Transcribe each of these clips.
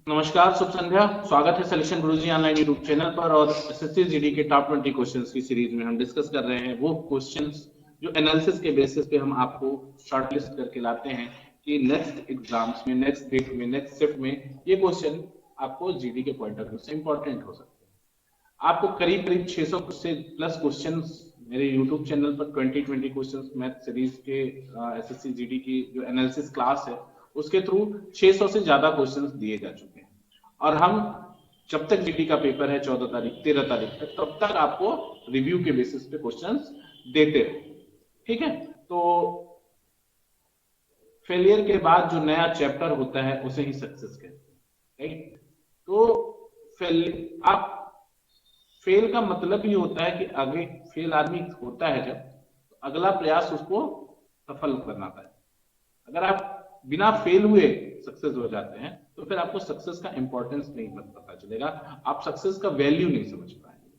नमस्कार, शुभ संध्या। स्वागत है सिलेक्शन गुरुजी ऑनलाइन यूट्यूब चैनल पर। और एसएससी जीडी के टॉप 20 क्वेश्चंस की सीरीज में हम डिस्कस कर रहे हैं वो क्वेश्चंस जो एनालिसिस के बेसिस पे हम आपको शॉर्टलिस्ट करके लाते हैं कि नेक्स्ट एग्जाम्स में, नेक्स्ट डेट में, नेक्स्ट शिफ्ट में ये क्वेश्चन आपको जीडी के पॉइंट ऑफ व्यू से इंपॉर्टेंट हो सकते हैं। आपको करीब करीब 600 से प्लस क्वेश्चंस मेरे यूट्यूब चैनल पर 20 क्वेश्चंस मैथ सीरीज के एसएससी जीडी की जो एनालिसिस क्लास है उसके थ्रू 600 से ज्यादा क्वेश्चंस दिए जा चुके हैं। और हम जब तक जीडी का पेपर है 14 तारीख 13 तारीख तक, तब तक आपको रिव्यू के बेसिस पे क्वेश्चंस देते रहे। ठीक है, तो फेलियर के बाद जो नया चैप्टर होता है उसे ही सक्सेस कहते हैं। राइट, तो आप फेल का मतलब ही होता है कि आगे फेल आदमी होता है जब, तो अगला प्रयास उसको सफल बनाता है। अगर आप बिना फेल हुए सक्सेस हो जाते हैं तो फिर आपको सक्सेस का इंपॉर्टेंस नहीं पता चलेगा, आप सक्सेस का वैल्यू नहीं समझ पाएंगे।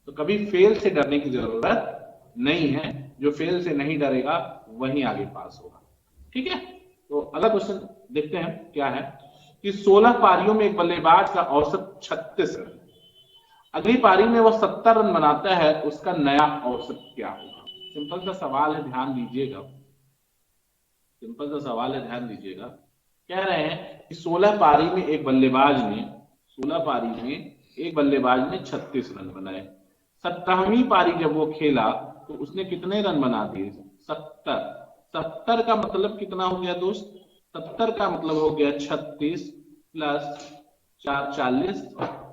तो कभी फेल से डरने की जरूरत नहीं है, जो फेल से नहीं डरेगा वही आगे पास होगा। ठीक है, तो अगला क्वेश्चन देखते हैं क्या है कि 16 पारियों में एक बल्लेबाज का औसत 36 रन, अगली पारी में वो 70 रन बनाता है, उसका नया औसत क्या होगा। सिंपल सा सवाल है, ध्यान दीजिएगा। सिंपल सा सवाल है, ध्यान दीजिएगा। कह रहे हैं कि 16 पारी में एक बल्लेबाज ने 36 रन बनाए। 17वीं पारी जब वो खेला तो उसने कितने रन बना दिए? 70। 70 का मतलब कितना हो गया दोस्त? 70 का मतलब हो गया 36 प्लस 4 40,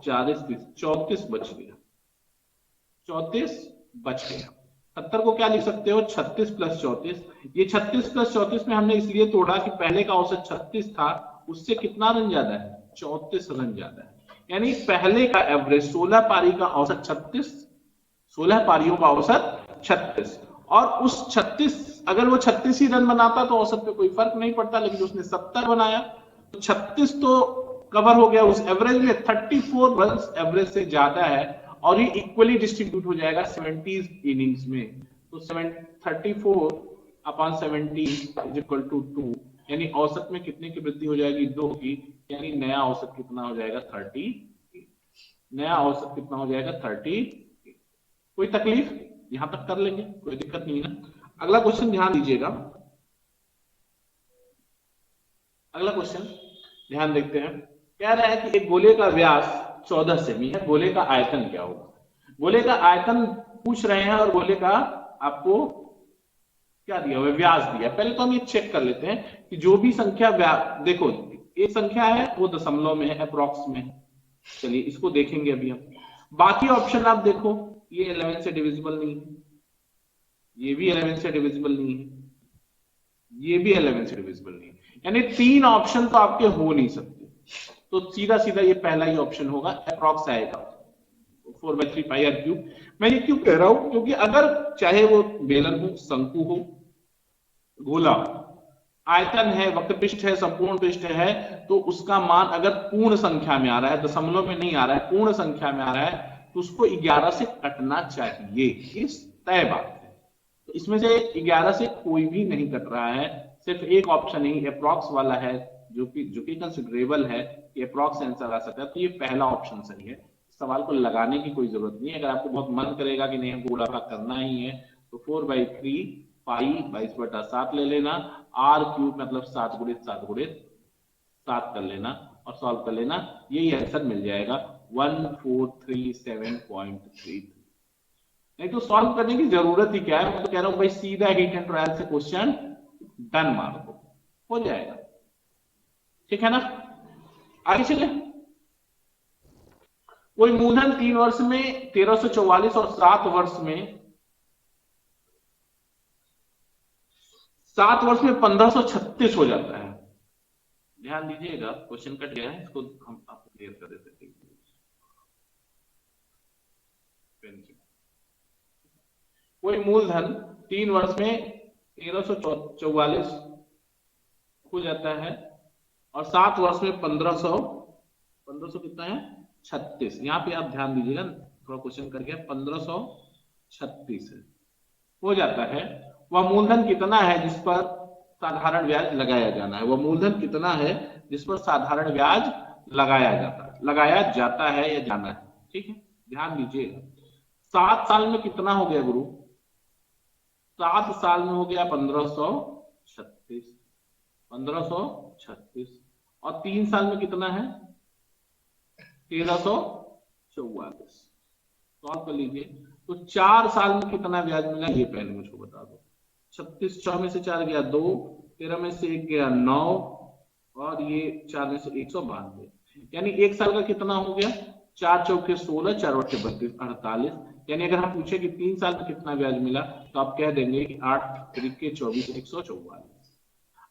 40 30, 34 बच गया। 34 बच गया। 70 को क्या लिख सकते हो? 36 प्लस 34। ये 36 प्लस 34 में हमने इसलिए तोड़ा कि पहले का औसत 36 था, उससे कितना रन ज्यादा है? 34 रन ज्यादा है। यानी पहले का एवरेज 16 पारी का औसत 36, 16 पारियों का औसत 36, और उस 36 अगर वो 36 ही रन बनाता तो औसत पे कोई फर्क नहीं पड़ता, लेकिन उसने 70 बनाया तो 36 तो कवर हो गया उस एवरेज में। 34 रन एवरेज से ज्यादा है और ये इक्वली डिस्ट्रीब्यूट हो जाएगा 70 इनिंग्स में। तो 34 अपॉन 70 इज इक्वल टू 2, यानी औसत में कितने की वृद्धि हो जाएगी? 2 की। यानी नया औसत कितना हो जाएगा? 30। नया औसत कितना हो जाएगा? 30। कोई तकलीफ? यहां तक कर लेंगे, कोई दिक्कत नहीं है ना। अगला क्वेश्चन ध्यान दीजिएगा, अगला क्वेश्चन ध्यान देखते हैं। कह रहा है कि एक गोले का व्यास 14 सेमी है, गोले का आयतन क्या होगा? गोले का आयतन पूछ रहे हैं और गोले का आपको क्या दिया हुआ? व्यास दिया। पहले तो हम ये चेक कर लेते हैं कि जो भी संख्या देखो, एक संख्या है वो दशमलव में है, अप्रॉक्स में है। चलिए इसको देखेंगे अभी हम। बाकी ऑप्शन आप देखो, ये 11 से डिविजिबल नहीं है, ये भी 11 से डिविजिबल नहीं है, ये भी 11 से डिविजिबल नहीं है। यानी 3 ऑप्शन तो आपके हो नहीं सकते। तो सीधा सीधा ये पहला ही ऑप्शन होगा, अप्रॉक्स आएगा 4/3 पाई आर क्यूब। मैं ये क्यों कह रहा हूं? क्योंकि अगर चाहे वो बेलन हो, शंकु हो, गोला, आयतन है, वक्रपृष्ठ है, संपूर्ण पृष्ठ है, तो उसका मान अगर पूर्ण संख्या में आ रहा है, दशमलव में नहीं आ रहा है, पूर्ण संख्या में आ रहा है, तो उसको 11 से कटना चाहिए। इस तय बात है। तो इसमें से 11 से कोई भी नहीं कट रहा है, सिर्फ एक ऑप्शन ही अप्रॉक्स वाला है जो कि कंसिडरेबल है कि अप्रॉक्स आंसर आ सकता है। तो ये पहला ऑप्शन सही है, सवाल को लगाने की कोई जरूरत नहीं है। अगर आपको बहुत मन करेगा कि नहीं हमको गुणाभाग करना ही है, तो 4/3 पाई 22/7 ले लेना, आर क्यूब मतलब 7 गुणित 7 गुणित 7 कर लेना और सॉल्व कर लेना, यही आंसर मिल जाएगा 1437.3। नहीं तो सॉल्व करने की जरूरत ही क्या है? मैं तो कह रहा हूं भाई सीधा हिट एंड ट्रायल से क्वेश्चन डन मार दो, हो जाएगा। ठीक है ना, आगे चले। कोई मूलधन 3 वर्ष में 1344 और 7 वर्ष में 1536 हो जाता है। ध्यान दीजिएगा, क्वेश्चन कट गया है, इसको हम आपको क्लियर कर देते हैं। कोई मूलधन 3 वर्ष में 1344 हो जाता है और 7 वर्ष में 1500 कितना है? 36। यहां पे आप ध्यान दीजिएगा, थोड़ा क्वेश्चन करके 1536 हो जाता है। वह मूलधन कितना है जिस पर साधारण ब्याज लगाया जाना है? वह मूलधन कितना है जिस पर साधारण ब्याज लगाया जाता है या जाना है। ठीक है, ध्यान दीजिएगा। 7 साल में कितना हो गया गुरु? 7 साल में हो गया 1536, 1536। और 3 साल में कितना है? 1344। सॉल्व कर लीजिए। तो 4 साल में कितना ब्याज मिला ये पहले मुझको बता दो। 36, 6 में से 4 गया 2, 13 में से 1 गया 9, और ये 4 में से 192, यानी 1 साल का कितना हो गया? 4 चौके 16, 4 बटे 32, 48। यानी अगर हम पूछे कि 3 साल में कितना ब्याज मिला तो आप कह देंगे कि 8 तरीके 24, 144।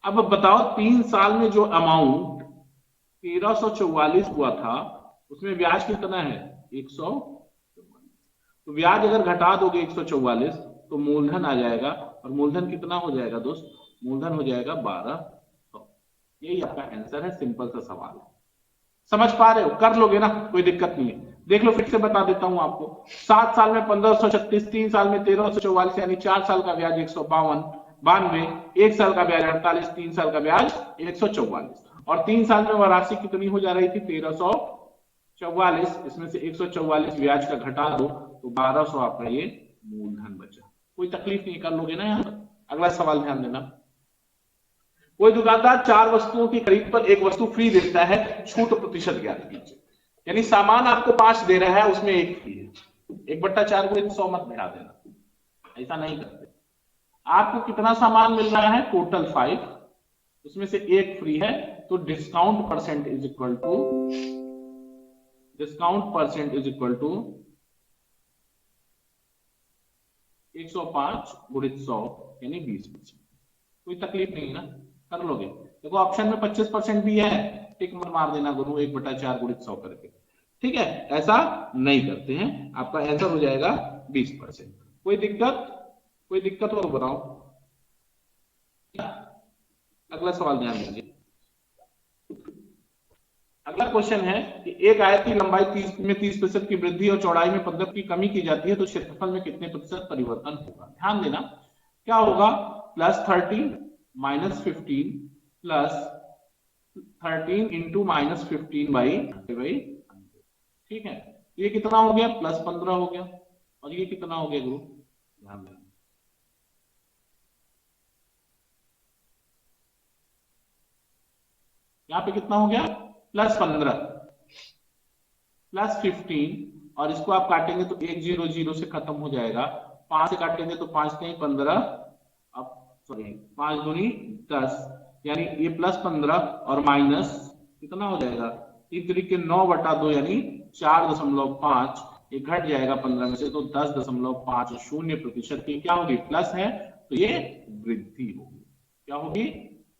अब बताओ 3 साल में जो अमाउंट 1344 हुआ था उसमें ब्याज कितना है? 144। तो ब्याज अगर घटा दोगे 144 तो मूलधन आ जाएगा, और मूलधन कितना हो जाएगा दोस्त? मूलधन हो जाएगा 1200। यही आपका आंसर है, सिंपल सा सवाल है। समझ पा रहे हो? कर लोगे ना, कोई दिक्कत नहीं है। देख लो, फिर से बता देता हूं आपको। 7 साल में 1536, 3 साल में 1344, यानी 4 साल का ब्याज 192, 1 साल का ब्याज 48, 3 साल का ब्याज 144, और 3 साल में वह राशि कितनी हो जा रही थी? 1344। इसमें से 144 ब्याज का घटा दो तो 1200 आपका ये मूलधन बचा। कोई तकलीफ नहीं, कर लोगे ना यहाँ पर। अगला सवाल ध्यान देना। कोई दुकानदार 4 वस्तुओं की खरीद पर 1 वस्तु फ्री देता है, छूट प्रतिशत ज्ञात कीजिए। यानी सामान आपको 5 दे रहा है, उसमें 1 फ्री है। 1/4 को 100 मत बढ़ा देना, ऐसा नहीं करते। आपको कितना सामान मिल रहा है? टोटल 5, उसमें से 1 फ्री है, तो discount percent is equal to 105 गुणित 100, यानी 20%। कोई तकलीफ नहीं ना, कर लोगे। देखो ऑप्शन में 25% भी है, टिक मत मार देना गुरु 1/4 गुणित 100 करके। ठीक है, ऐसा नहीं करते हैं। आपका आंसर हो जाएगा 20%। कोई दिक्कत हो तो बताओ। अगला सवाल ध्यान दीजिए। अगला क्वेश्चन है कि एक आयत की लंबाई 30% की वृद्धि और चौड़ाई में 15 की कमी की जाती है तो क्षेत्रफल में कितने प्रतिशत परिवर्तन होगा? ध्यान देना, क्या होगा? +30 -15 +13 इंटू -15/100। ठीक है, ये कितना हो गया? +15 हो गया। और ये कितना हो गया गुरु? ध्यान देना, यहाँ पे कितना हो गया? +15 +15, और इसको आप काटेंगे तो 100 से खत्म हो जाएगा। 5 से काटेंगे तो 5 नहीं 15, अब सॉरी 5 दूनी 10, यानी ये +15 और माइनस कितना हो जाएगा? 3 तरीके 9/2, यानी 4.5। ये घट जाएगा 15 में से, तो 10.5। 0% की क्या होगी? प्लस है तो ये वृद्धि होगी। क्या होगी?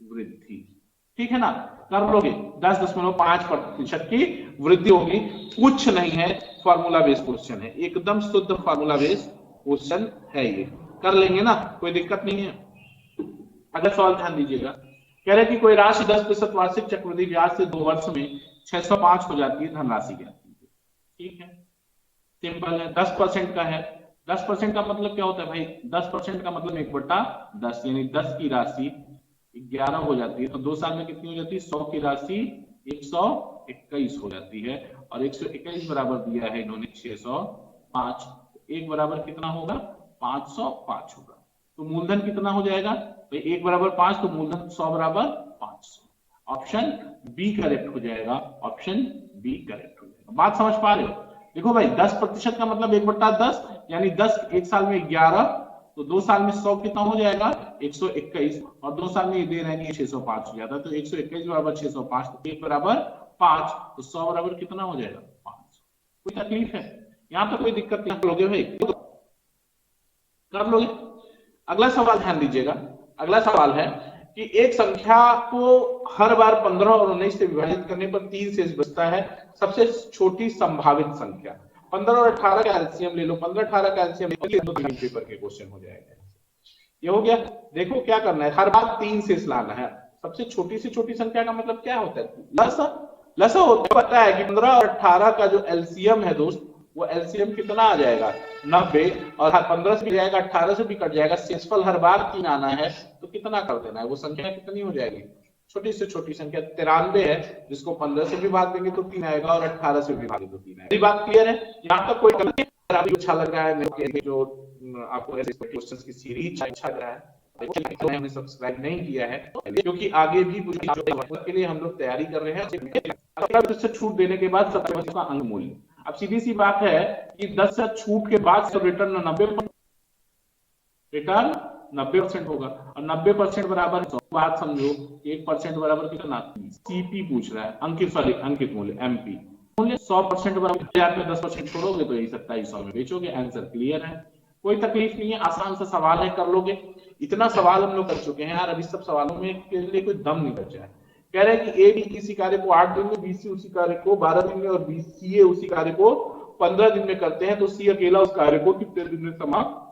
वृद्धि। ठीक है ना, कर लोगे। 10.5% की वृद्धि होगी। कुछ नहीं है, फॉर्मूला बेस्ड क्वेश्चन है, एकदम शुद्ध फॉर्मूला बेस्ड क्वेश्चन है ये, कर लेंगे ना, कोई दिक्कत नहीं है। अगला सवाल ध्यान दीजिएगा। कह रहे कि कोई राशि 10% वार्षिक चक्रवृद्धि ब्याज से 2 वर्ष में 605 हो जाती है, धनराशि ज्ञात कीजिए। ठीक है, सिंपल है, 10% का है। 10% का मतलब क्या होता है भाई? 10% का मतलब 1/10, यानी 10 की राशि 11 हो जाती है, तो 2 साल में कितनी हो जाती है? 100 की राशि 121 हो जाती है, और 121 बराबर दिया है इन्होंने 605, एक बराबर कितना होगा? 505 होगा। तो मूलधन कितना हो जाएगा भाई? 1 बराबर 5, तो मूलधन 100 बराबर 500। ऑप्शन बी करेक्ट हो जाएगा, ऑप्शन बी करेक्ट हो जाएगा। बात समझ पा रहे हो? देखो भाई 10% का मतलब 1/10, यानी 10 1 साल में 11, तो 2 साल में 100 कितना हो जाएगा? 121, और 2 साल में ये दे रहे हैं कि 605 हो जाता है, तो 121 बराबर 605, तो 1 बराबर 5, तो 100 बराबर कितना हो जाएगा? 500। कोई तकलीफ है? यहाँ पे कोई दिक्कत नहीं, कर लोगे भाई, कर लोगे। अगला सवाल ध्यान दीजिएगा। अगला सवाल है कि एक संख्या को हर बार 15 और 19 से विभाजित करने पर 3 शेष बचता है, सबसे छोटी संभावित संख्या। 15 और 18 का एलसीएम ले लो, 15-18 का एलसीएम पेपर के क्वेश्चन हो जाएगा। ये हो गया। देखो क्या करना है, हर बार 3 शेष लाना है। सबसे छोटी से छोटी संख्या का मतलब क्या होता है? लसा होता है। पता है कि 15 और 18 का जो एलसीएम है दोस्त, वो एलसीएम कितना आ जाएगा? 90, और 15 से भी जाएगा, 18 से भी कट जाएगा, शेषफल हर बार 3 आना है, तो कितना कर देना है? वो संख्या कितनी हो जाएगी? छोटी से छोटी संख्या 93 है, जिसको 15 से भी भाग देंगे तो 3 आएगा और 18 से भी भाग देंगे तो 3 आएगा। बात क्लियर है? यहाँ तक कोई गलती है? अभी अच्छा लग रहा है मेरे जो आपको ऐसे क्वेश्चंस की सीरीज अच्छा लग रहा है, हमने सब्सक्राइब नहीं किया है क्योंकि आगे भी के लिए हम लोग तैयारी कर रहे हैं। से छूट देने के बाद सबसे का अंक मूल्य, अब सीधी सी बात है कि 10 से छूट के बाद सब रिटर्न 90% होगा और 90% बराबर बात समझो 1% बराबर कितना, सीपी पूछ रहा है, अंकित सॉरी अंकित मूल्य एमपी मूल्य 100% बराबर 10% छोड़ोगे तो यही 2700 में बेचोगे। आंसर क्लियर है, कोई तकलीफ नहीं है, आसान सा सवाल है, कर लोगे। इतना सवाल हम लोग कर चुके हैं यार, अभी सब सवालों में के लिए कोई दम नहीं बचा है। कह रहे हैं कि ए बी किसी कार्य को 8 दिन में, बी सी उसी कार्य को 12 दिन में और बी सी ए उसी कार्य को 15 दिन में करते हैं, तो सी अकेला उस कार्य को कितने दिन में समाप्त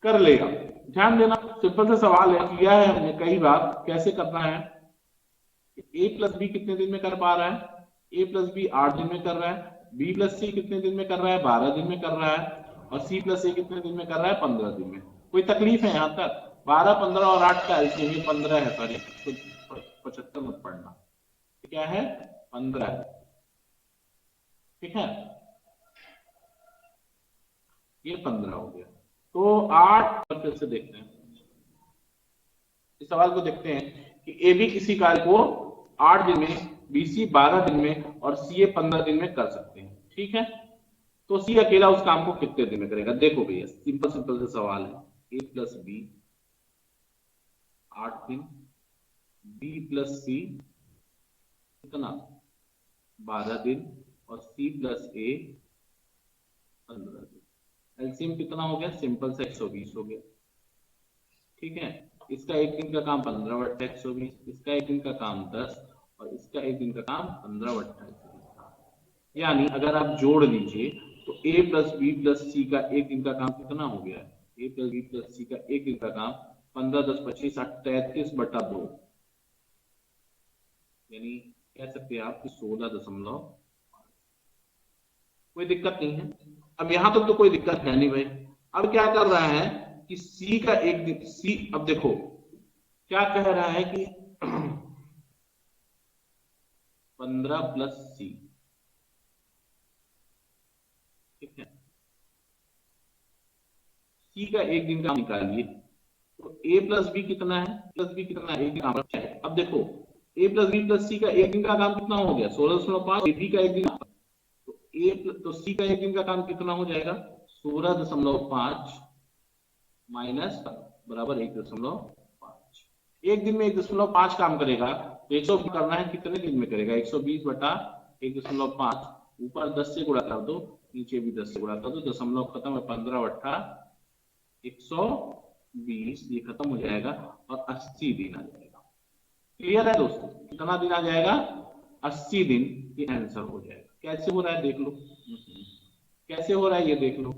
कर लेगा। ध्यान देना, सिंपल सा सवाल है, किया है हमने कई बार। कैसे करना है, ए प्लस बी कितने दिन में कर पा रहा है, ए प्लस बी 8 दिन में कर रहा है, बी प्लस सी कितने दिन में कर रहा है, 12 दिन में कर रहा है, और सी प्लस ए कितने दिन में कर रहा है, 15 दिन में। कोई तकलीफ है यहाँ तक? 12, 15 और 8 का एलसीएम 15 है, सॉरी 75 मत पढ़ना, क्या है 15 है, ठीक है, ये 15 हो गया। तो 8 फिर से देखते हैं इस सवाल को, देखते हैं कि ए बी किसी कार्य को 8 दिन में, बी सी 12 दिन में और सी ए 15 दिन में कर सकते हैं, ठीक है। तो सी अकेला उस काम को कितने दिन में करेगा? देखो भैया सिंपल सिंपल से सवाल है, ए प्लस बी 8 दिन, बी प्लस सी कितना 12 दिन और सी प्लस ए 15 दिन। एलसीएम कितना हो गया? सिंपल से 120 हो गया, ठीक है। इसका एक दिन का काम 15 बटा 120, इसका एक दिन का काम 10 और इसका एक दिन का काम 15 बटा 120। यानी अगर आप जोड़ लीजिए तो ए प्लस बी प्लस सी का एक दिन का काम कितना हो गया? ए प्लस बी प्लस सी का एक दिन का काम 15 10 25 33 बटा 2, यानी कह सकते हैं आप कि 16.5। कोई दिक्कत नहीं है, अब यहां तक तो कोई दिक्कत है नहीं भाई। अब क्या कर रहा है कि सी का एक दिन, सी अब देखो क्या कह रहा है कि 15 प्लस सी, ठीक है, सी का एक दिन का निकालिए तो ए प्लस बी कितना है, प्लस बी कितना है, एक दिन का। अब देखो ए प्लस बी प्लस सी का एक दिन का काम कितना हो गया 16.5, ए बी का एक दिन, तो ए तो सी का एक दिन का काम कितना हो जाएगा 16.5 माइनस बराबर 1.5। एक दिन में 1.5 काम करेगा तो 120 करना है, कितने दिन में करेगा 120 बटा 1.5, ऊपर 10 से गुणा कर दो, नीचे भी 10 से गुणा कर दो, दशमलव खत्म है, 15 बटा 120 ये खत्म हो जाएगा और 80 दिन आ जाएगा। क्लियर है दोस्तों? कितना दिन आ जाएगा? 80 दिन ये आंसर हो जाएगा। कैसे हो रहा है देख लो, कैसे हो रहा है ये देख लो।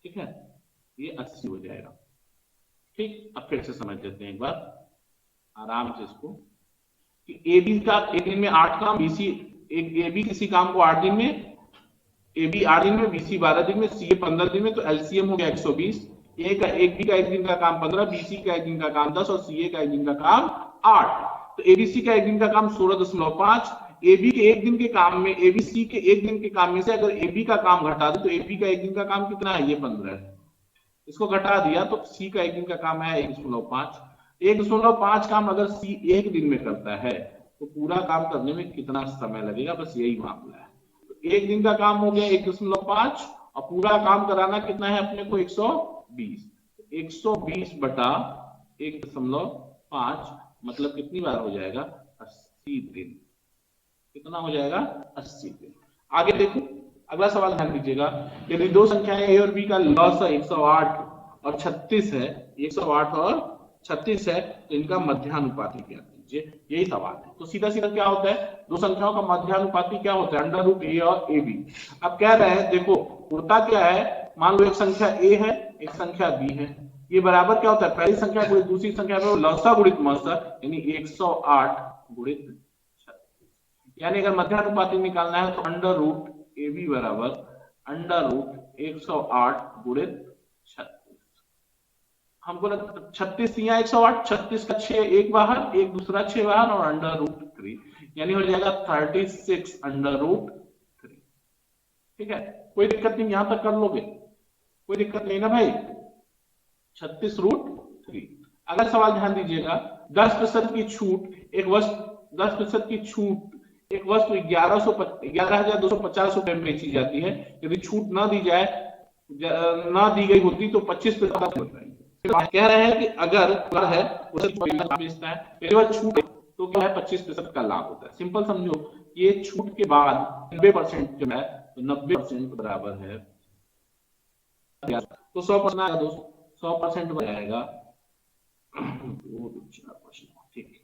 ठीक है, ये 80 हो जाएगा। ठीक, अब फिर से समझ लेते हैं एक बार आराम से इसको कि ए बी का एक दिन में 8 काम, बी सी ए बी किसी काम को 8 दिन में, ए बी 8 दिन में, बी सी 12 दिन में, सी ए 15 दिन में, तो एलसीएम हो गया 120। ए का एक बी का एक दिन का काम 15, बी सी का एक दिन का काम 10 और सी ए का एक दिन का काम 8। तो एबीसी का एक दिन का काम 16.5, एबी के एक दिन के काम में, एबीसी के एक दिन के काम में से अगर एबी का काम घटा दे तो एबी का एक दिन का काम कितना है? ये 15 है। इसको घटा दिया तो सी का एक दिन का काम है 1.5। 1.5 काम अगर सी एक दिन में करता है तो पूरा काम करने में कितना समय लगेगा, बस यही मामला है। तो एक दिन का काम हो गया 1.5 और पूरा काम कराना कितना है अपने को 120। 120 बटा 1.5 मतलब कितनी बार हो जाएगा? 80 दिन। कितना हो जाएगा? 80 दिन। आगे देखो अगला सवाल ध्यान दीजिएगा, यदि दो संख्याएं ए और बी का लॉस 108 और 36 है, 108 और 36 है, तो इनका मध्यानुपाती क्या कीजिए, यही सवाल है। तो सीधा सीधा क्या होता है, दो संख्याओं का मध्यानुपाती क्या होता है? अंडर रूट ए और ए बी। अब कह रहे हैं देखो होता क्या है, मान लो एक संख्या ए है एक संख्या बी है, ये बराबर क्या होता है, पहली संख्या गुणित दूसरी संख्या में लौसा गुणित मौसा, यानी 108 गुणित 36। यानी अगर मध्यानुपाती निकालना है तो अंडर रूट ए बी बराबर अंडर रूट 108 गुणित 36। हमको 36 यहाँ 108, 36 का 6 एक बाहर, एक दूसरा 6 बाहर और अंडर रूट 3, यानी हो जाएगा 36 अंडर रूट 3। ठीक है, कोई दिक्कत नहीं, यहां तक कर लोगे, कोई दिक्कत नहीं ना भाई। 36 रूट 3। अगला सवाल ध्यान दीजिएगा, 10% की छूट एक वस्तु 10% की छूट एक वस्तु 11,250 रुपए में बेची जाती है। यदि छूट ना दी जाए ना दी गई होती तो 25% कह रहे हैं कि अगर है उसे बेचता है, यदि वह छूट तो क्या है 25% का लाभ होता है। सिंपल समझो, ये छूट के बाद 90% जो है तो 90% बराबर है तो 100% आएगा दोस्तों, 100% बनेगा। ठीक,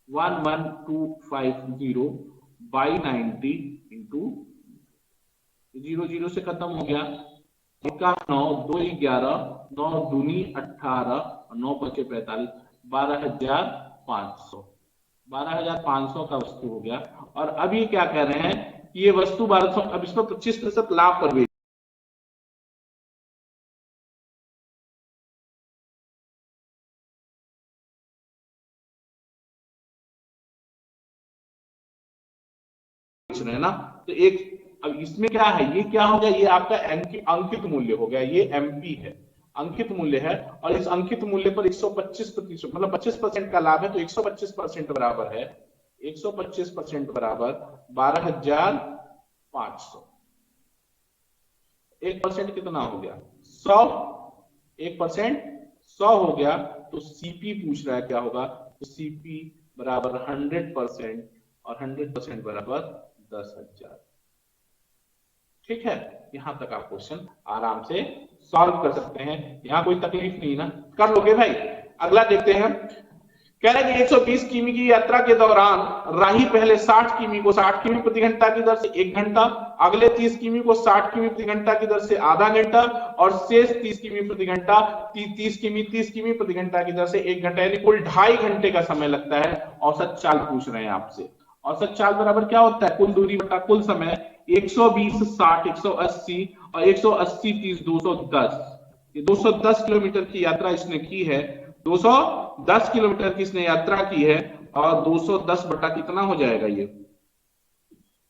11250 बाई 90 इंटू 0 से खत्म हो गया, 1 9 2 11 9 दूनी 18 और 9 5 45, 12,500 12,500 का वस्तु हो गया। और अब ये क्या कह रहे हैं कि ये वस्तु 1200, अब इसमें 25% लाभ पर बेच रहे हैं ना, तो एक अब इसमें क्या है, ये क्या हो गया, ये आपका अंकित मूल्य हो गया, ये एमपी है, अंकित मूल्य है। और इस अंकित मूल्य पर 125% मतलब 25% का लाभ है, तो 125% बराबर है 125% बराबर 12,500। 1% कितना हो गया 100, 1% 100 हो गया, तो सीपी पूछ रहा है क्या होगा, तो सीपी बराबर 100% और 100% बराबर 10,000। ठीक है, यहां तक आप क्वेश्चन आराम से सॉल्व कर सकते हैं, यहां कोई तकलीफ नहीं ना, कर लोगे भाई। अगला देखते हैं, कह रहे हैं कि 120 किमी की यात्रा के दौरान राही पहले 60 किमी को 60 किमी प्रति घंटा की दर से 1 घंटा, अगले 30 किमी को 60 किमी प्रति घंटा की दर से आधा घंटा और शेष 30 किमी प्रति घंटा 30 किमी प्रति घंटा की दर से 1 घंटा, यानी कुल 2.5 घंटे का समय लगता है। औसत चाल पूछ रहे हैं आपसे। औसत चाल बराबर क्या होता है, कुल दूरी बटा कुल समय। 120 60 180 और 180 30 210, ये 210 किलोमीटर की यात्रा इसने की है, 210 किलोमीटर की इसने यात्रा की है और 210 बटा कितना हो जाएगा ये,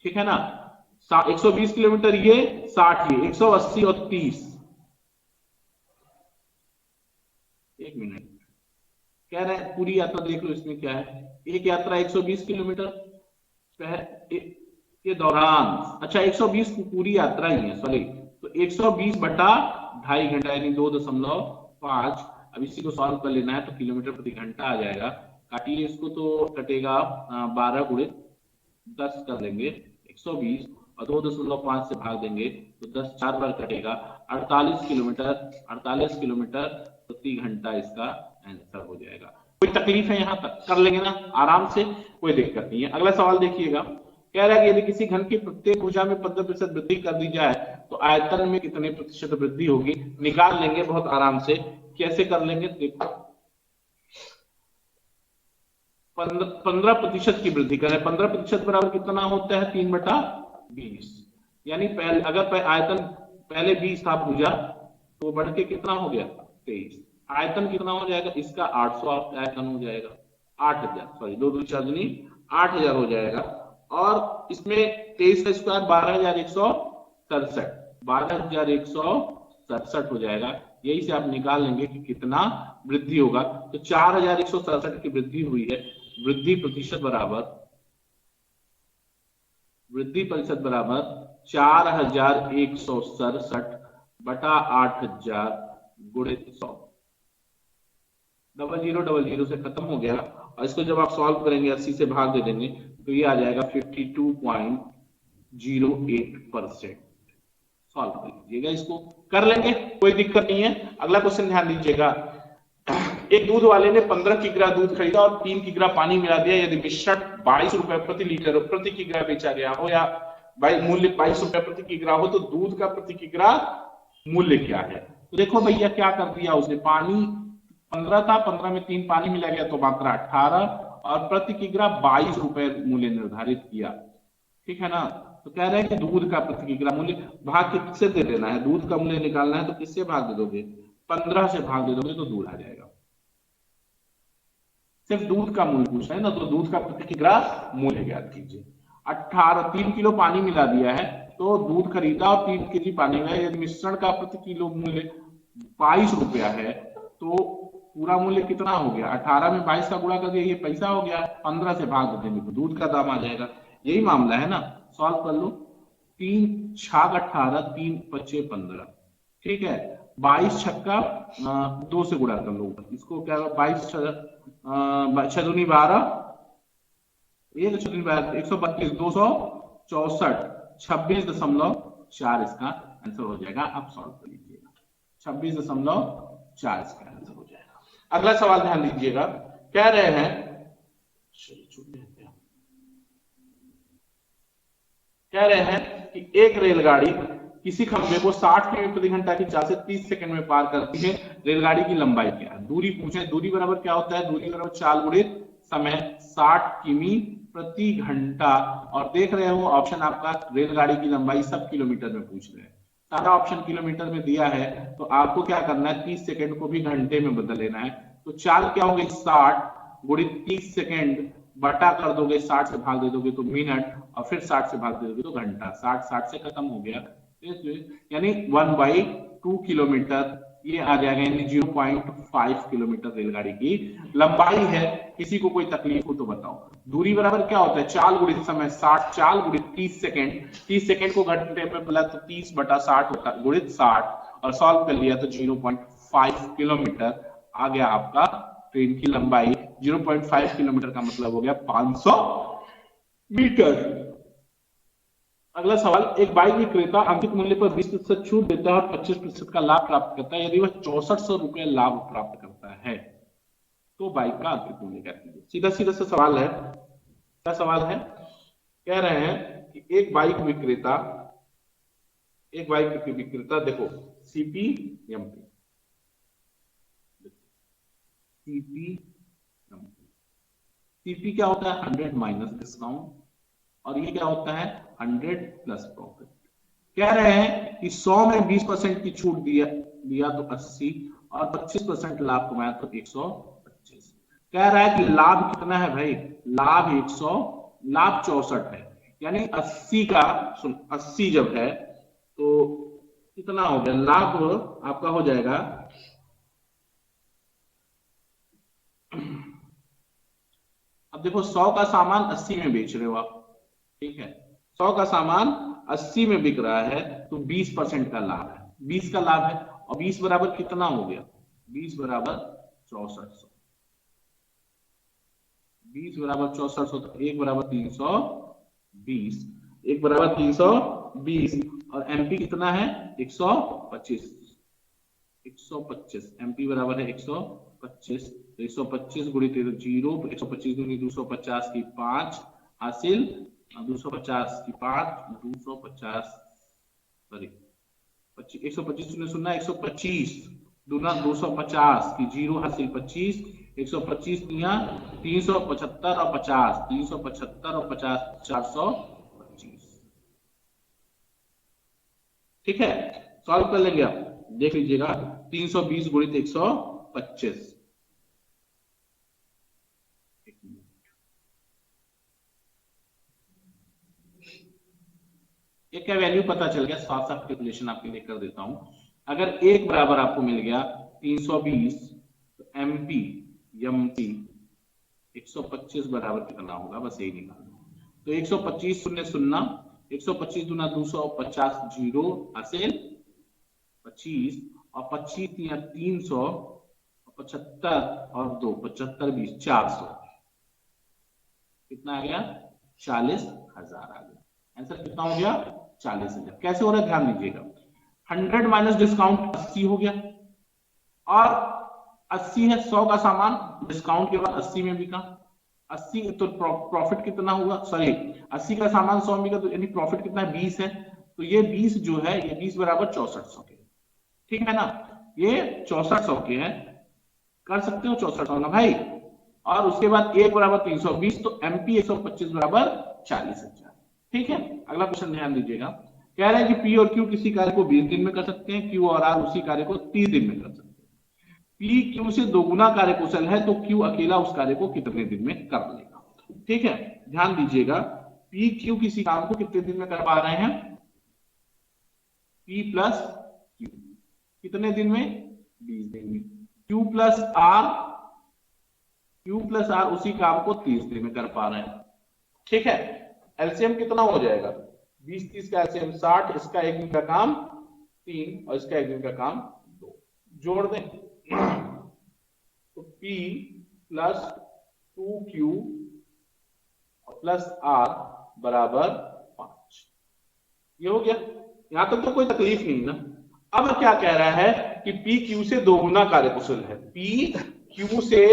ठीक है ना, 120 किलोमीटर ये 60 ये 180 और 30, एक मिनट, कह रहे हैं पूरी यात्रा देख लो इसमें क्या है, एक यात्रा 120 किलोमीटर के दौरान, अच्छा 120 की पूरी यात्रा ही है, सॉरी, तो 120 बटा 2.5 घंटा यानी 2.5। अब इसी को सॉल्व कर लेना है तो किलोमीटर प्रति घंटा आ जाएगा, काटिए इसको तो कटेगा 12 गुणित 10 कर लेंगे 120 और 2.5 से भाग देंगे तो 10 4 बार कटेगा, 48 किलोमीटर प्रति घंटा इसका आंसर हो जाएगा। कोई तकलीफ है, यहां तक कर लेंगे ना आराम से, कोई दिक्कत नहीं है। अगला सवाल देखिएगा, कह रहा है कि यदि किसी घन की प्रत्येक भुजा में 15% वृद्धि कर दी जाए तो आयतन में कितने प्रतिशत वृद्धि होगी, निकाल लेंगे बहुत आराम से। कैसे कर लेंगे देखो, 15% की वृद्धि करें, 15% बराबर कितना होता है 3/20, यानी पहले अगर आयतन पहले 20 था भुजा तो बढ़ के कितना हो गया 23, आयतन कितना हो जाएगा इसका 800 आयतन हो जाएगा, 8,000, सॉरी 2 2 4 8,000 हो जाएगा। और इसमें 23 का स्क्वायर 12,167 हो जाएगा, यही से आप निकाल लेंगे कि कितना वृद्धि होगा। तो 4,167 की वृद्धि हुई है, वृद्धि प्रतिशत बराबर 4,167 बटा 8,000 गुणित 100, 0000 से खत्म हो गया। और इसको जब आप सॉल्व करेंगे 80 से भाग दे देंगे तो ये आ जाएगा 52.08%। सॉल्व कर लीजिएगा, इसको कर लेंगे, कोई दिक्कत नहीं है। अगला क्वेश्चन ध्यान दीजिएगा, एक दूध वाले ने 15 किग्रा दूध खरीदा और 3 किग्रा पानी मिला दिया, यदि मिश्रण 22 रुपए प्रति लीटर प्रति किग्रा बेचा गया हो या मूल्य 22 रुपए प्रति किग्रा हो तो दूध का प्रति किग्रा मूल्य क्या है। तो देखो भैया क्या कर दिया उसने, पानी 15 था, 15 में 3 पानी मिला गया तो मात्रा 18 और प्रति किग्रा 22 रुपए मूल्य निर्धारित किया। ठीक है ना। तो कह रहे हैं कि दूध का प्रति किग्रा मूल्य भाग किससे दे देना है, दूध का मूल्य निकालना है तो किससे भाग दे दोगे, 15 से भाग दे दोगे तो दूध आ जाएगा। सिर्फ दूध का मूल्य पूछ रहे हैं ना, तो दूध का प्रति किग्रा मूल्य ज्ञात कीजिए। 18 3 किलो पानी मिला दिया है तो दूध खरीदा और 3 केजी पानी में, यदि मिश्रण का प्रति किलो मूल्य 22 रुपया है तो पूरा मूल्य कितना हो गया, 18 में 22 का गुणा कर दिया, ये पैसा हो गया, 15 से भाग देंगे तो दूध का दाम आ जाएगा। यही मामला है ना, सॉल्व कर लो। 3 छाग 18, 3 पच्चे 15, ठीक है। 22 छक्का 2 से गुणा कर लो, इसको क्या 22 छदुनी 12, ये तो छदुनी 12 132 264 26.4 इसका आंसर हो जाएगा। आप सॉल्व कर लीजिएगा, 26.4 इसका आंसर हो जाएगा। अगला सवाल ध्यान दीजिएगा, कह रहे हैं कि एक रेलगाड़ी किसी खंभे को 60 किमी प्रति घंटा की चाल से 30 सेकंड में पार करती है, रेलगाड़ी की लंबाई क्या है। दूरी पूछे, दूरी बराबर क्या होता है, दूरी बराबर चाल गुणित समय 60 किमी प्रति घंटा, और देख रहे हो ऑप्शन आपका रेलगाड़ी की लंबाई सब किलोमीटर में पूछ रहे हैं, सारा ऑप्शन किलोमीटर में दिया है तो आपको क्या करना है 30 सेकंड को भी घंटे में बदल लेना है। तो चाल क्या होगी 60 गुणित 30 सेकंड बटा कर दोगे 60 से भाग दे दोगे तो मिनट, और फिर 60 से भाग दे दोगे तो घंटा, 60 से खत्म हो गया, यानी 1/2 किलोमीटर ये आ जाएगा, यानी 0.5 किलोमीटर रेलगाड़ी की लंबाई है। किसी को कोई तकलीफ हो तो बताओ। दूरी बराबर क्या होता है, चाल गुणित समय 60, चाल गुणित 30 सेकंड, 30 सेकंड को घंटे में बोला तो 30/60 होता है गुणित 60, और सॉल्व कर लिया तो 0.5 किलोमीटर आ गया आपका ट्रेन की लंबाई। 0.5 किलोमीटर का मतलब हो गया 500 मीटर। अगला सवाल, एक बाइक विक्रेता अंकित मूल्य पर 20% छूट देता है और 25% का लाभ प्राप्त करता है, यदि वह 6400 रुपये लाभ प्राप्त करता है तो बाइक का अंकित मूल्य क्या कीजिए। सीधा सीधा सा सवाल है। क्या सवाल है, कह रहे हैं कि एक बाइक विक्रेता देखो सीपीएमपी, सीपी क्या होता है 100 माइनस डिस्काउंट, और ये क्या होता है 100 प्लस प्रॉफिट। कह रहे हैं कि 100 में 20% की छूट दिया तो 80, और 25% लाभ कमाया तो 125। कह रहा है कि लाभ कितना है भाई, लाभ 100, लाभ 64 है, यानी 80 का 80 जब है तो कितना हो गया, लाभ आपका हो जाएगा अब देखो 100 का सामान 80 में बेच रहे हो आप, ठीक है, 100 का सामान 80 में बिक रहा है तो 20% का लाभ है, 20 का लाभ है, और 20 बराबर कितना हो गया, 20 बराबर 6400, 20 बराबर 6400, तो 1 बराबर 320, 1 बराबर 320, और एमपी कितना है 125, 125 एमपी बराबर है 125, तो 125 गुणित 0, 125 गुणित 250 की 5 हासिल, 250 की 5, 250 सॉरी 125 0 125 दूना 250 की 0 हासिल 25, 125 दिया 375 और 50, 375 और 50 425। ठीक है, सॉल्व कर लेंगे आप, देख लीजिएगा 320 गुणित 125, एक क्या वैल्यू पता चल गया, साफ साफ कैलकुलेशन आपके लिए कर देता हूं। अगर एक बराबर आपको मिल गया 320, तो एमपी 125 बराबर कितना होगा, बस यही निकालना। तो 125 0 0, 125 दूना 250 0 हासिल 25, और 25 या 300, 75 और 2 75 20 400, कितना आ गया 40,000 आ गया। आंसर कितना हो गया 40,000। कैसे हो रहा है ध्यान दीजिएगा, 100 माइनस डिस्काउंट 80 हो गया, और 80 है 100 का सामान, डिस्काउंट के बाद 80 में बिका, 80 तो प्रॉफिट कितना हुआ, सॉरी 80 का सामान 100 में बिका तो यानी प्रॉफिट कितना है 20 है, तो ये 20 जो है ये 20 बराबर 6400 के, ठीक है ना। ये 6400 के हैं, कर सकते हो 6400 ना भाई। और उसके बाद ए बराबर 320, तो एमपी 125 बराबर 40,000। ठीक है, अगला क्वेश्चन ध्यान दीजिएगा। कह रहे हैं कि पी और क्यू किसी कार्य को 20 दिन में कर सकते हैं, क्यू और आर उसी कार्य को 30 दिन में कर सकते हैं। पी क्यू से दोगुना कार्य कुशल है, तो क्यू अकेला उस कार्य को कितने दिन में कर लेगा। ठीक है, ध्यान दीजिएगा, पी क्यू किसी काम को कितने दिन में कर पा रहे हैं, पी प्लस क्यू कितने दिन में, 20 दिन में। क्यू प्लस आर उसी काम को 30 दिन में कर पा रहे हैं। ठीक है, एलसीएम कितना हो जाएगा, 20-30 का एलसीएम 60, इसका एक दिन का काम 3 और इसका एक दिन का काम 2, जोड़ दें तो P plus 2Q plus R बराबर 5। ये हो गया, यहां तक तो कोई तकलीफ नहीं ना। अब क्या कह रहा है कि P Q से दोगुना कार्यकुशल है, P Q से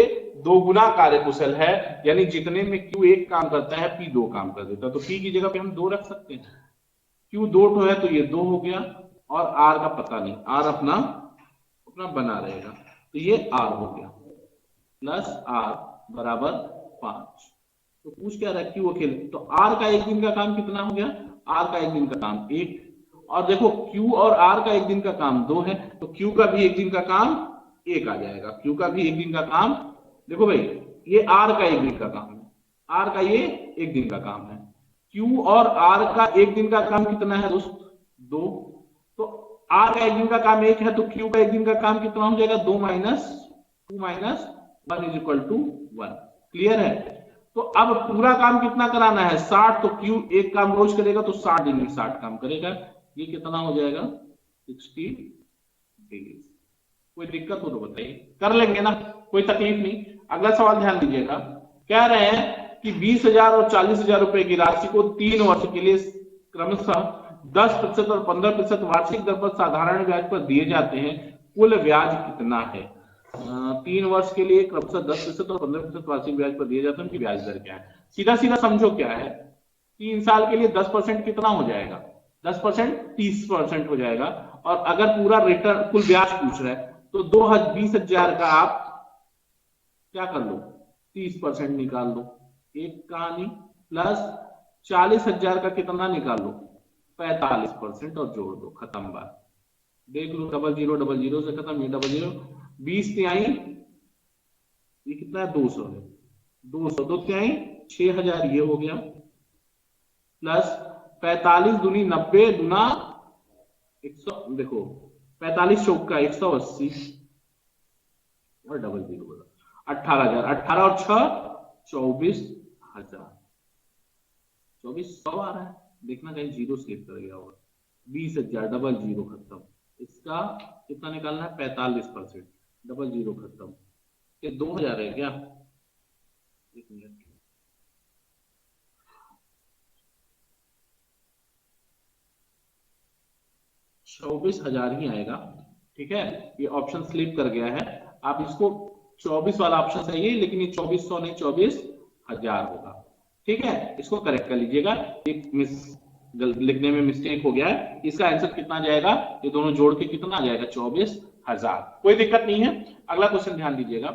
दोगुना कार्यकुशल है, यानी जितने में Q एक काम करता है P 2 काम कर देता है, तो P की जगह पे हम 2 रख सकते हैं। Q 2 है तो ये 2 हो गया, और R का पता नहीं, R अपना बना रहेगा, तो ये R हो गया प्लस R बराबर 5। तो पूछ क्या रहा है, Q अकेले, तो R का एक दिन का काम कितना हो गया, R का एक दिन का काम 1, और देखो Q और R का एक दिन का काम 2 है, तो Q का भी एक दिन का काम 1 आ जाएगा। Q का भी एक दिन का काम, देखो भाई ये R का एक दिन का काम है, R का ये एक दिन का काम है, Q और R का एक दिन का काम कितना है दोस्त, 2, तो R का एक दिन का काम 1 है, तो Q का एक दिन का काम कितना हो जाएगा, 2 minus 2 minus 1 is equal to 1। Clear है, तो अब पूरा काम कितना कराना है, 60, तो Q एक काम रोज करेगा तो 60 दिन में 60 काम करेगा, ये कितना हो जाएगा 60 डेज। कोई दिक्कत हो तो बताइए, कर लेंगे ना, कोई तकलीफ नहीं। अगला सवाल ध्यान दीजिएगा, कह रहे हैं कि 20,000 और 40,000 रुपए की राशि को 3 वर्ष के लिए क्रमशः 10% और 15% वार्षिक दर पर साधारण ब्याज पर दिए जाते हैं, कुल ब्याज कितना है। 3 वर्ष के लिए क्रमशः 10% और 15% वार्षिक ब्याज पर दिए जाते हैं, उनकी ब्याज दर क्या है। सीधा सीधा समझो क्या है, 3 साल के लिए 10% कितना हो जाएगा, 10% 30% हो जाएगा, और अगर पूरा रिटर्न कुल ब्याज पूछ रहा है तो 20,000 का आप क्या कर लो, 30% निकाल लो, एक कहानी, प्लस 40,000 का कितना निकाल लो, 45% और जोड़ दो, खत्म बात। देख लो, डबल जीरो से खत्म, ये डबल जीरो, 20 तिहाई ये कितना है, 200 है, 200 2 तिहाई 6,000 ये हो गया, प्लस 45 दूनी 90 गुना 100, देखो 45 चौका 180 और डबल जीरो बोला 18,000, 18 और 6 24,000, 2400 आ रहा है, देखना कहीं जीरो स्लिप कर गया होगा। 20,000 डबल जीरो खत्म, इसका कितना निकालना है, 45%, डबल जीरो खत्म, ये 2,000 है क्या, एक मिनट, 24,000 ही आएगा। ठीक है, ये ऑप्शन स्लिप कर गया है, आप इसको 24 वाला ऑप्शन सही है, लेकिन ये 2400 नहीं 24,000 होगा। ठीक है, इसको करेक्ट कर लीजिएगा, एक लिखने में मिस्टेक हो गया है। इसका आंसर कितना जाएगा, ये दोनों जोड़ के कितना आ जाएगा, 24,000। कोई दिक्कत नहीं है। अगला क्वेश्चन ध्यान दीजिएगा,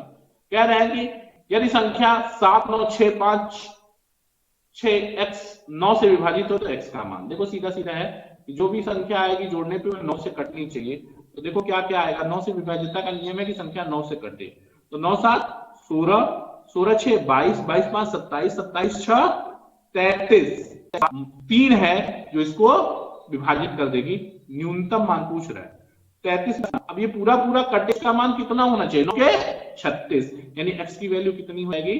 कह रहा है कि यदि संख्या 79656x 9 से विभाजित हो तो x का मान, देखो सीधा सीधा है, जो भी संख्या आएगी जोड़ने पे 9 से कटनी चाहिए, तो देखो क्या क्या आएगा, 9 से विभाजितता का नियम है कि संख्या 9 से कटे, तो 9 7 16, 16 6 22, 22 5 27, 27 6 33, 3 है जो इसको विभाजित कर देगी, न्यूनतम मान पूछ रहा है 33। अब ये पूरा पूरा कटे का मान कितना होना चाहिए, 36, यानी x की वैल्यू कितनी होगी,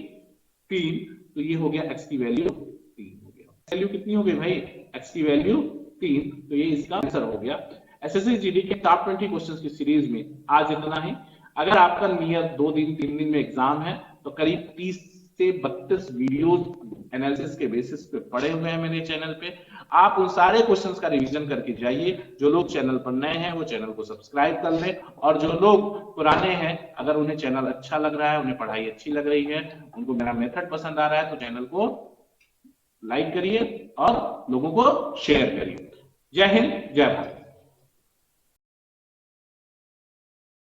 3, तो ये हो गया x की वैल्यू 3 हो गया। वैल्यू कितनी हो गई भाई, x की वैल्यू 3, तो ये इसका आंसर हो गया। एसएससी जीडी के टॉप 20 क्वेश्चंस की सीरीज में आज इतना ही। अगर आपका नियर 2 दिन 3 दिन में एग्जाम है तो करीब 30 से 32 वीडियोस एनालिसिस के बेसिस पे पड़े हुए हैं मेरे चैनल पे, आप उन सारे क्वेश्चंस का रिवीजन करके जाइए। जो लोग चैनल पर नए हैं वो चैनल को सब्सक्राइब कर लें, और जो लोग पुराने हैं अगर उन्हें चैनल अच्छा लग रहा है, उन्हें पढ़ाई अच्छी लग रही है, उनको मेरा मेथड पसंद आ रहा है, तो चैनल को लाइक करिए और लोगों को शेयर करिए। जय हिंद, जय भारत।